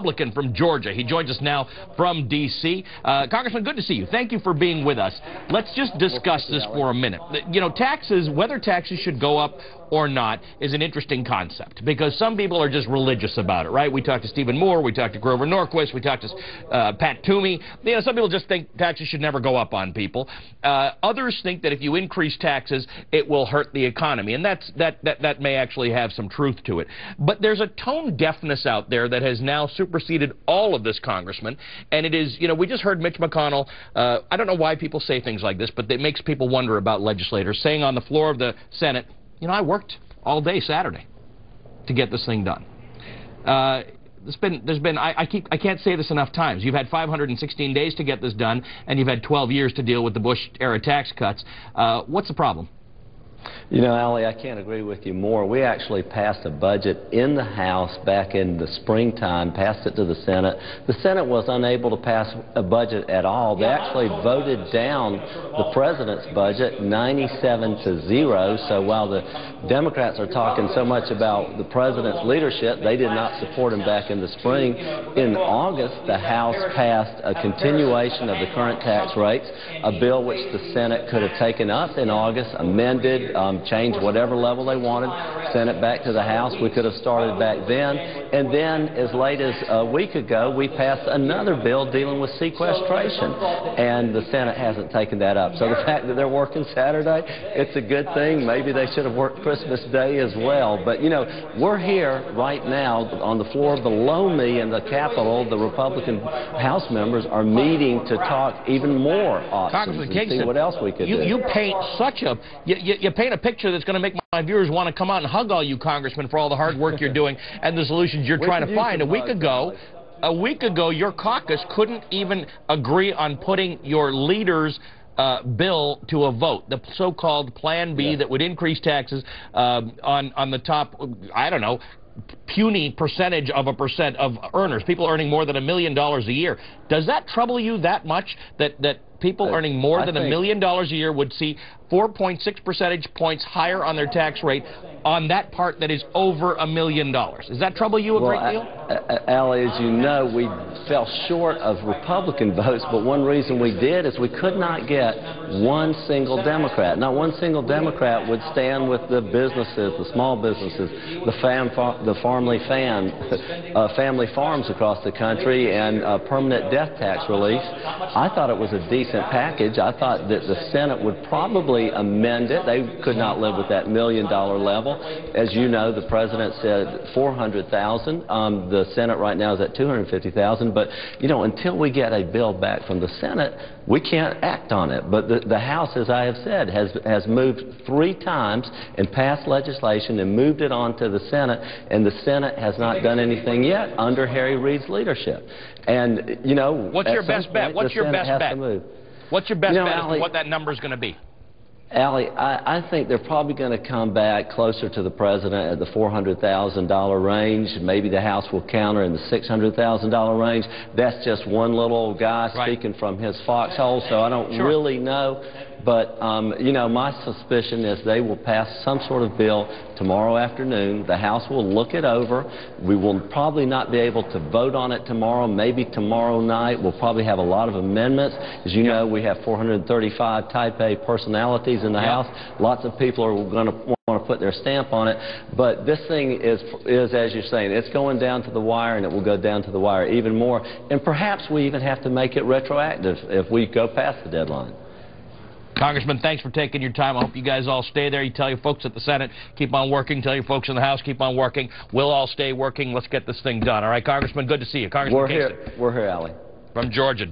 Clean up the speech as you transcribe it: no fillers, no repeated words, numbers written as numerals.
Republican from Georgia. He joins us now from D.C. Congressman, good to see you. Thank you for being with us. Let's just discuss this for a minute. You know, taxes, whether taxes should go up or not, is an interesting concept because some people are just religious about it, right? We talked to Stephen Moore, we talked to Grover Norquist, we talked to Pat Toomey. You know, some people just think taxes should never go up on people. Others think that if you increase taxes, it will hurt the economy, and that may actually have some truth to it. But there's a tone deafness out there that has now superseded all of this, Congressman, and it is, you know, we just heard Mitch McConnell, I don't know why people say things like this, but it makes people wonder about legislators, saying on the floor of the Senate, you know, I worked all day Saturday to get this thing done. I can't say this enough times. You've had 516 days to get this done, and you've had 12 years to deal with the Bush-era tax cuts. What's the problem? You know, Ali, I can't agree with you more. We actually passed a budget in the House back in the springtime, passed it to the Senate. The Senate was unable to pass a budget at all. They actually voted down the president's budget 97-0. So while the Democrats are talking so much about the president's leadership, they did not support him back in the spring. In August, the House passed a continuation of the current tax rates, a bill which the Senate could have taken up in August, amended, change whatever level they wanted, sent it back to the House. We could have started back then. And then, as late as a week ago, we passed another bill dealing with sequestration. And the Senate hasn't taken that up. So the fact that they're working Saturday, it's a good thing. Maybe they should have worked Christmas Day as well. But, you know, we're here right now on the floor below me in the Capitol. The Republican House members are meeting to talk even more options and see what else we could do. You paint such a... You paint a picture that's going to make my viewers want to come out and hug all you, Congressman, for all the hard work you're doing and the solutions you're trying to find. A week ago, your caucus couldn't even agree on putting your leader's bill to a vote, the so-called Plan B that would increase taxes on the top, I don't know, puny percentage of of earners, people earning more than $1 million a year. Does that trouble you that much that people earning more than $1 million a year would see 4.6 percentage points higher on their tax rate on that part that is over $1 million? Does that trouble you a great deal? Ali, as you know, we fell short of Republican votes, but one reason we did is we could not get one single Democrat. Not one single Democrat would stand with the businesses, the small businesses, the family farms across the country, and permanent death tax relief. I thought it was a decent package. I thought that the Senate would probably amend it. They could not live with that $1 million level. As you know, the president said $400,000. The Senate right now is at $250,000. But, you know, until we get a bill back from the Senate, we can't act on it. But the House, as I have said, has moved 3 times and passed legislation and moved it on to the Senate, and the Senate has not done anything yet under Harry Reid's leadership. And, you know, what's your best bet? What's your best bet? What's your best bet as to what that number is going to be? Ali, I think they're probably going to come back closer to the president at the $400,000 range. Maybe the House will counter in the $600,000 range. That's just one little old guy speaking from his foxhole, so I don't really know. But, you know, my suspicion is they will pass some sort of bill tomorrow afternoon. The House will look it over. We will probably not be able to vote on it tomorrow. Maybe tomorrow night we'll probably have a lot of amendments. As you know, we have 435 Type A personalities in the House. Lots of people are going to want to put their stamp on it. But this thing is, as you're saying, it's going down to the wire, and it will go down to the wire even more. And perhaps we even have to make it retroactive if we go past the deadline. Congressman, thanks for taking your time. I hope you guys all stay there. You tell your folks at the Senate, keep on working. Tell your folks in the House, keep on working. We'll all stay working. Let's get this thing done. All right, Congressman, good to see you. Congressman Kingston. We're here, Ali. From Georgia.